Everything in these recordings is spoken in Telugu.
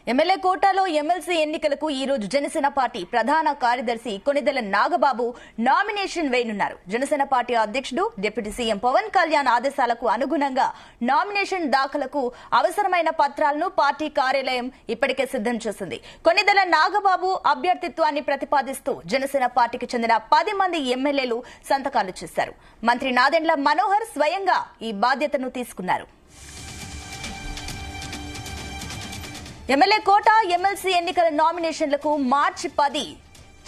ఎమ్మెల్యే కోటాలో ఎమ్మెల్సీ ఎన్నికలకు ఈ రోజు జనసేన పార్టీ ప్రధాన కార్యదర్శి కొనిదెల నాగబాబు నామినేషన్ వేయనున్నారు. జనసేన పార్టీ అధ్యక్షుడు డిప్యూటీ సీఎం పవన్ కళ్యాణ్ ఆదేశాలకు అనుగుణంగా నామినేషన్ దాఖలకు అవసరమైన పత్రాలను పార్టీ కార్యాలయం ఇప్పటికే సిద్దం చేసింది. కొనిదెల నాగబాబు అభ్యర్థిత్వాన్ని ప్రతిపాదిస్తూ జనసేన పార్టీకి చెందిన 10 మంది ఎమ్మెల్యేలు సంతకాలు చేశారు. మంత్రి నాదెండ్ల మనోహర్ స్వయంగా ఈ బాధ్యతను తీసుకున్నారు. ఎమ్మెల్యే కోట ఎమ్మెల్సీ ఎన్నికల నామినేషన్లకు మార్చి 10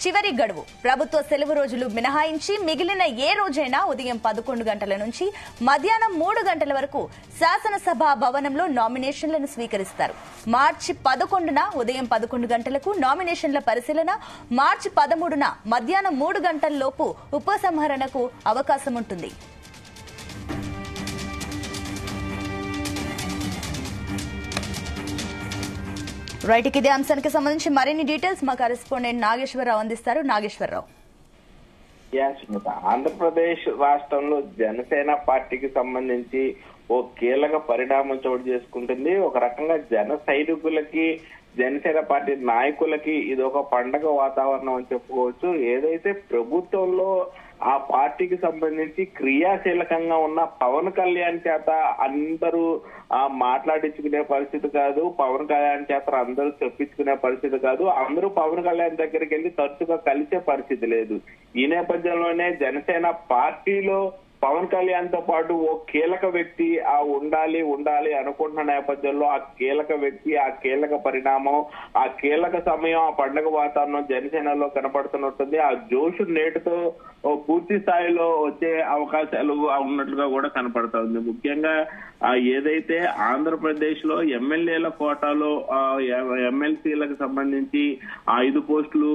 చివరి గడువు. ప్రభుత్వ సెలవు రోజులు మినహాయించి మిగిలిన ఏ రోజైనా ఉదయం 11 గంటల నుంచి మధ్యాహ్నం 3 గంటల వరకు శాసనసభ భవనంలో నామినేషన్లను స్వీకరిస్తారు. మార్చి 11న ఉదయం 11 గంటలకు నామినేషన్ల పరిశీలన, మార్చి 13న మధ్యాహ్నం 3 గంటల్లోపు ఉపసంహరణకు అవకాశం ఉంటుంది. రైట్, ఇదే అంశానికి సంబంధించి మరిన్ని డీటెయిల్స్ మా కరెస్పాండెంట్ నాగేశ్వరరావు అందిస్తారు. నాగేశ్వరరావు, ఆంధ్రప్రదేశ్ రాష్ట్రంలో జనసేన పార్టీకి సంబంధించి ఓ కీలక పరిణామం చోటు చేసుకుంటుంది. ఒక రకంగా జన సైనికులకి, జనసేన పార్టీ నాయకులకి ఇది ఒక పండగ వాతావరణం అని చెప్పుకోవచ్చు. ఏదైతే ప్రభుత్వంలో ఆ పార్టీకి సంబంధించి క్రియాశీలకంగా ఉన్న పవన్ కళ్యాణ్ చేత అందరూ మాట్లాడించుకునే పరిస్థితి కాదు, పవన్ కళ్యాణ్ చేత అందరూ చెప్పించుకునే పరిస్థితి కాదు, అందరూ పవన్ కళ్యాణ్ దగ్గరికి వెళ్ళి తరచుగా కలిసే పరిస్థితి లేదు. ఈ నేపథ్యంలోనే జనసేన పార్టీలో పవన్ కళ్యాణ్ తో పాటు ఓ కీలక వ్యక్తి ఉండాలి అనుకుంటున్న నేపథ్యంలో ఆ కీలక వ్యక్తి, ఆ కీలక పరిణామం, ఆ కీలక సమయం, ఆ పండుగ వాతావరణం జనసేనలో కనపడుతున్నట్టుంది. ఆ జోషు నేటితో పూర్తి స్థాయిలో వచ్చే అవకాశాలు ఉన్నట్లుగా కూడా కనపడుతుంది. ముఖ్యంగా ఏదైతే ఆంధ్రప్రదేశ్ లో ఎమ్మెల్యేల కోటాలో ఎమ్మెల్సీలకు సంబంధించి 5 పోస్టులు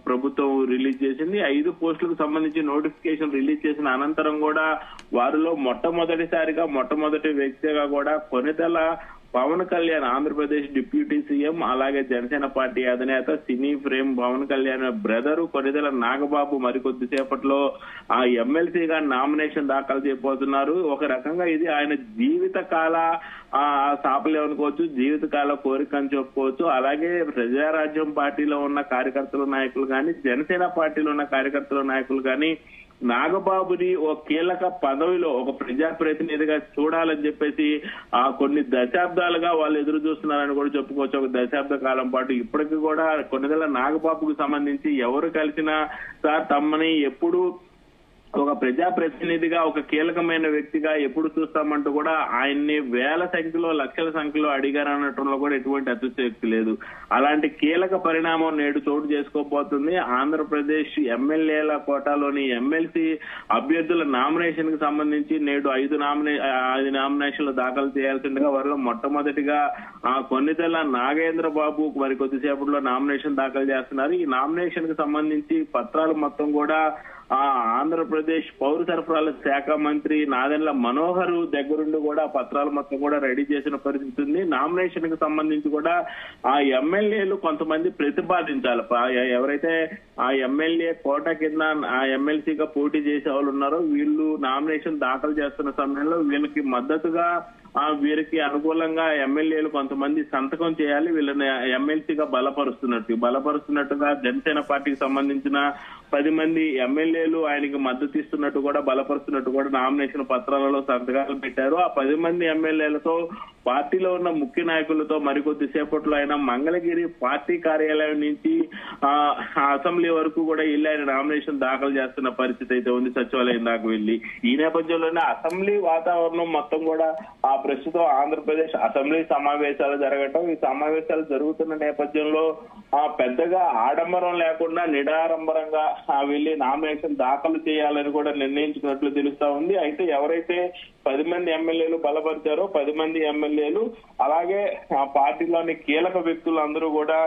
ప్రభుత్వం రిలీజ్ చేసింది. 5 పోస్టులకు సంబంధించి నోటిఫికేషన్ రిలీజ్ చేసిన అనంతరం కూడా వారిలో మొట్టమొదటి వ్యక్తిగా కూడా కొనిదెల పవన్ కళ్యాణ్, ఆంధ్రప్రదేశ్ డిప్యూటీ సీఎం, అలాగే జనసేన పార్టీ అధినేత, సినీ ఫ్రేమ్ పవన్ కళ్యాణ్ బ్రదరు కొనిదెల నాగబాబు మరికొద్దిసేపట్లో ఆ ఎమ్మెల్సీగా నామినేషన్ దాఖలు చేయబోతున్నారు. ఒక రకంగా ఇది ఆయన జీవితకాల సాఫల్యం అనుకోవచ్చు, జీవితకాల కోరిక అని చెప్పుకోవచ్చు. అలాగే ప్రజారాజ్యం పార్టీలో ఉన్న కార్యకర్తల నాయకులు కానీ, జనసేన పార్టీలో ఉన్న కార్యకర్తల నాయకులు కానీ నాగబాబుని ఓ కీలక పదవిలో ఒక ప్రజాప్రతినిధిగా చూడాలని చెప్పేసి కొన్ని దశాబ్దాలుగా వాళ్ళు ఎదురు చూస్తున్నారని కూడా చెప్పుకోవచ్చు. ఒక దశాబ్ద కాలం పాటు ఇప్పటికీ కూడా కొనిదెల నాగబాబుకు సంబంధించి ఎవరు కలిసినా సార్ తమ్మని ఎప్పుడు ఒక ప్రజాప్రతినిధిగా, ఒక కీలకమైన వ్యక్తిగా ఎప్పుడు చూస్తామంటూ కూడా ఆయన్ని వేల సంఖ్యలో, లక్షల సంఖ్యలో అడిగారనటంలో కూడా ఎటువంటి అతిశయోక్తి లేదు. అలాంటి కీలక పరిణామం నేడు చోటు చేసుకోబోతుంది. ఆంధ్రప్రదేశ్ ఎమ్మెల్యేల కోటాలోని ఎమ్మెల్సీ అభ్యర్థుల నామినేషన్ కి సంబంధించి నేడు 5 నామినేషన్లు దాఖలు చేయాల్సిందిగా వారిలో మొట్టమొదటిగా కొనిదెల నాగేంద్ర బాబు మరి కొద్దిసేపట్లో నామినేషన్ దాఖలు చేస్తున్నారు. ఈ నామినేషన్ కి సంబంధించి పత్రాలు మొత్తం కూడా ఆంధ్రప్రదేశ్ పౌర సరఫరాల శాఖ మంత్రి నాదెండ్ల మనోహర్ దగ్గరుండి కూడా పత్రాలు మొత్తం కూడా రెడీ చేసిన పరిస్థితి ఉంది. నామినేషన్ కి సంబంధించి కూడా ఆ ఎమ్మెల్యేలు కొంతమంది ప్రతిపాదించాలి. ఎవరైతే ఆ ఎమ్మెల్యే కోట కింద ఆ ఎమ్మెల్సీగా పోటీ చేసే వాళ్ళు ఉన్నారో వీళ్ళు నామినేషన్ దాఖలు చేస్తున్న సమయంలో వీళ్ళకి మద్దతుగా, వీరికి అనుకూలంగా ఎమ్మెల్యేలు కొంతమంది సంతకం చేయాలి. వీళ్ళని ఎమ్మెల్సీగా బలపరుస్తున్నట్టుగా జనసేన పార్టీకి సంబంధించిన 10 మంది ఎమ్మెల్యేలు ఆయనకి మద్దతు ఇస్తున్నట్టు కూడా, బలపరుస్తున్నట్టు కూడా నామినేషన్ పత్రాలలో సంతకాలు పెట్టారు. ఆ 10 మంది ఎమ్మెల్యేలతో పార్టీలో ఉన్న ముఖ్య నాయకులతో మరికొద్ది సేపట్లో ఆయన మంగళగిరి పార్టీ కార్యాలయం నుంచి అసెంబ్లీ వరకు కూడా వెళ్ళి ఆయన నామినేషన్ దాఖలు చేస్తున్న పరిస్థితి అయితే ఉంది, సచివాలయం దాకా వెళ్లి. ఈ నేపథ్యంలోనే అసెంబ్లీ వాతావరణం మొత్తం కూడా ప్రస్తుతం ఆంధ్రప్రదేశ్ అసెంబ్లీ సమావేశాలు జరగటం, ఈ సమావేశాలు జరుగుతున్న నేపథ్యంలో పెద్దగా ఆడంబరం లేకుండా నిడారంబరంగా వెళ్లి నామినేషన్ దాఖలు చేయాలని కూడా నిర్ణయించుకున్నట్లు తెలుస్తా ఉంది. అయితే ఎవరైతే 10 మంది ఎమ్మెల్యేలు బలపరిచారో 10 మంది ఎమ్మెల్యేలు అలాగే ఆ పార్టీలోని కీలక వ్యక్తులు అందరూ కూడా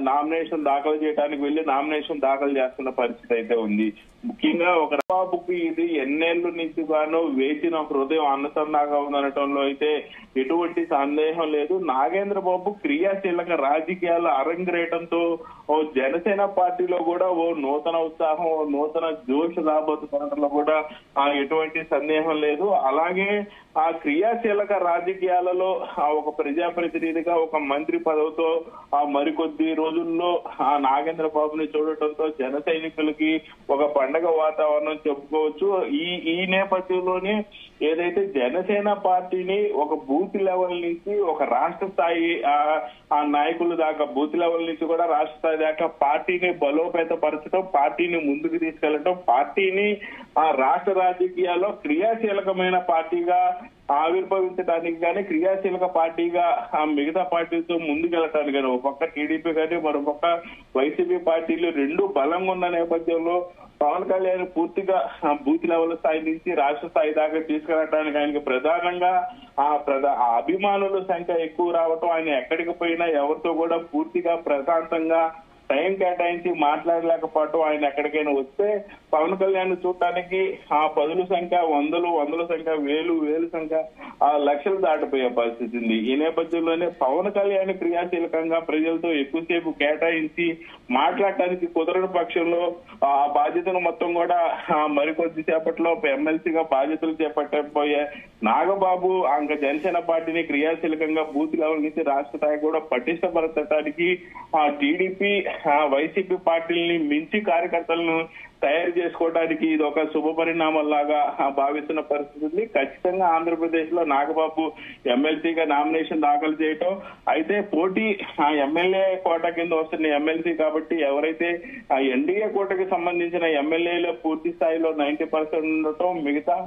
నామినేషన్ దాఖలు చేయడానికి వెళ్లి నామినేషన్ దాఖలు చేస్తున్న పరిస్థితి అయితే ఉంది. ముఖ్యంగా ఒక బాబుకి ఇది ఎన్నేళ్ల నుంచి గాను వేచిన హృదయం అనుసంధానంగా ఉందనటంలో అయితే ఎటువంటి సందేహం లేదు. నాగేంద్ర బాబు క్రియాశీలక రాజకీయాలు అరంగేయడంతో జనసేన పార్టీలో కూడా ఓ నూతన ఉత్సాహం, ఓ నూతన జోష్ రాబోతున్నట్లో కూడా ఎటువంటి సందేహం లేదు. అలాగే ఆ క్రియాశీలక రాజకీయాలలో ఒక ప్రజాప్రతినిధిగా ఒక మంత్రి పదవితో ఆ మరికొద్ది రోజుల్లో ఆ నాగేంద్ర బాబుని చూడటంతో జన సైనికులకి ఒక పండగ వాతావరణం చెప్పుకోవచ్చు. ఈ నేపథ్యంలోనే ఏదైతే జనసేన పార్టీని ఒక బూత్ లెవెల్ నుంచి ఒక రాష్ట్ర స్థాయి ఆ నాయకుల దాకా బూత్ లెవెల్ నుంచి కూడా రాష్ట్ర స్థాయి దాకా పార్టీని బలోపేతపరచడం, పార్టీని ముందుకు తీసుకెళ్లడం, పార్టీని ఆ రాష్ట్ర రాజకీయాల్లో క్రియాశీలకమైన పార్టీగా ఆవిర్భవించడానికి కానీ క్రియాశీలక పార్టీగా మిగతా పార్టీలతో ముందుకెళ్ళటానికి కానీ ఒక పక్క టీడీపీ కానీ మరొక వైసీపీ పార్టీలు రెండు బలంగా ఉన్న నేపథ్యంలో పవన్ కళ్యాణ్ పూర్తిగా బూత్ లెవెల్ స్థాయి నుంచి రాష్ట్ర స్థాయి దాకా తీసుకెళ్లడానికి ఆయనకి ప్రధానంగా ఆ అభిమానుల సంఖ్య ఎక్కువ రావటం, ఆయన ఎక్కడికి పోయినా ఎవరితో కూడా పూర్తిగా ప్రశాంతంగా టైం కేటాయించి మాట్లాడలేకపోవటం, ఆయన ఎక్కడికైనా వస్తే పవన్ కళ్యాణ్ చూడటానికి ఆ పదుల సంఖ్య వందల సంఖ్య వేలు సంఖ్య లక్షలు దాటిపోయే పరిస్థితి ఉంది. ఈ నేపథ్యంలోనే పవన్ కళ్యాణ్ క్రియాశీలకంగా ప్రజలతో ఎక్కువసేపు కేటాయించి మాట్లాడటానికి కుదరని పక్షంలో ఆ బాధ్యతను మొత్తం కూడా మరికొద్ది సేపట్లో ఎమ్మెల్సీగా బాధ్యతలు చేపట్టబోయే నాగబాబు ఇంకా జనసేన పార్టీని క్రియాశీలకంగా బూత్ లెవెల్ నుంచి రాష్ట్ర స్థాయి కూడా పటిష్టపరచడానికి ఆ టీడీపీ వైసీపీ పార్టీలని మించి కార్యకర్తలను తయారు చేసుకోవడానికి ఇది ఒక శుభ పరిణామంలాగా భావిస్తున్న పరిస్థితి ఉంది. ఖచ్చితంగా ఆంధ్రప్రదేశ్ లో నాగబాబు ఎమ్మెల్సీగా నామినేషన్ దాఖలు చేయటం, అయితే పోటీ ఎమ్మెల్యే కోట కింద వస్తున్న ఎమ్మెల్సీ కాబట్టి ఎవరైతే ఆ ఎన్డీఏ కోటకి సంబంధించిన ఎమ్మెల్యేలో పూర్తి స్థాయిలో 90% ఉండటం, మిగతా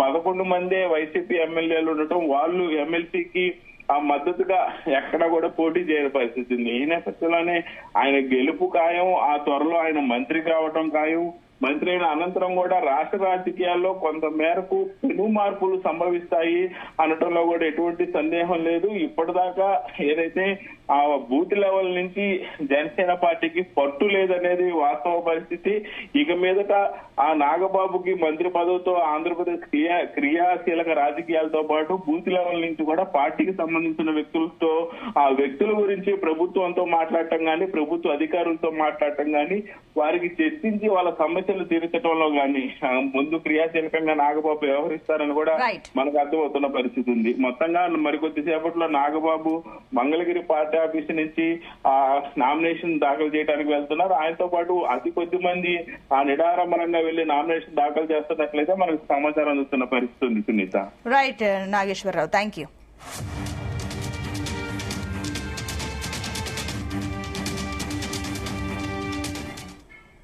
11 మందే వైసీపీ ఎమ్మెల్యేలు ఉండటం, వాళ్ళు ఎమ్మెల్సీకి ఆ మద్దతుగా ఎక్కడ కూడా పోటీ చేయని పరిస్థితి ఉంది. ఈ నేపథ్యంలోనే ఆయన గెలుపు ఖాయం, ఆ త్వరలో ఆయన మంత్రి కావటం ఖాయం. మంత్రి అయిన అనంతరం కూడా రాష్ట్ర రాజకీయాల్లో కొంత మేరకు పెను మార్పులు సంభవిస్తాయి అనటంలో కూడా ఎటువంటి సందేహం లేదు. ఇప్పటిదాకా ఏదైతే ఆ బూత్ లెవెల్ నుంచి జనసేన పార్టీకి పట్టు లేదనేది వాస్తవ పరిస్థితి. ఇక మీదట ఆ నాగబాబుకి మంత్రి పదవితో ఆంధ్రప్రదేశ్ క్రియాశీలక రాజకీయాలతో పాటు బూత్ లెవెల్ నుంచి కూడా పార్టీకి సంబంధించిన వ్యక్తులతో ఆ వ్యక్తుల గురించి ప్రభుత్వంతో మాట్లాడటం కానీ, ప్రభుత్వ అధికారులతో మాట్లాడటం కానీ, వారికి చర్చించి వాళ్ళ సమస్యలు తీర్చడంలో కానీ ముందు క్రియాశీలకంగా నాగబాబు వ్యవహరిస్తారని కూడా మనకు అర్థమవుతున్న పరిస్థితి ఉంది. మొత్తంగా మరికొద్ది సేపట్లో నాగబాబు మంగళగిరి పార్టీ ఆఫీస్ నుంచి ఆ నామినేషన్ దాఖలు చేయడానికి వెళ్తున్నారు. ఆయనతో పాటు అతి కొద్ది మంది ఆ నిడారంభరంగా వెళ్లి నామినేషన్ దాఖలు చేస్తున్నట్లయితే మనకు సమాచారం అందుతున్న పరిస్థితి ఉంది. Sunita. Right Nageswara Rao, thank you.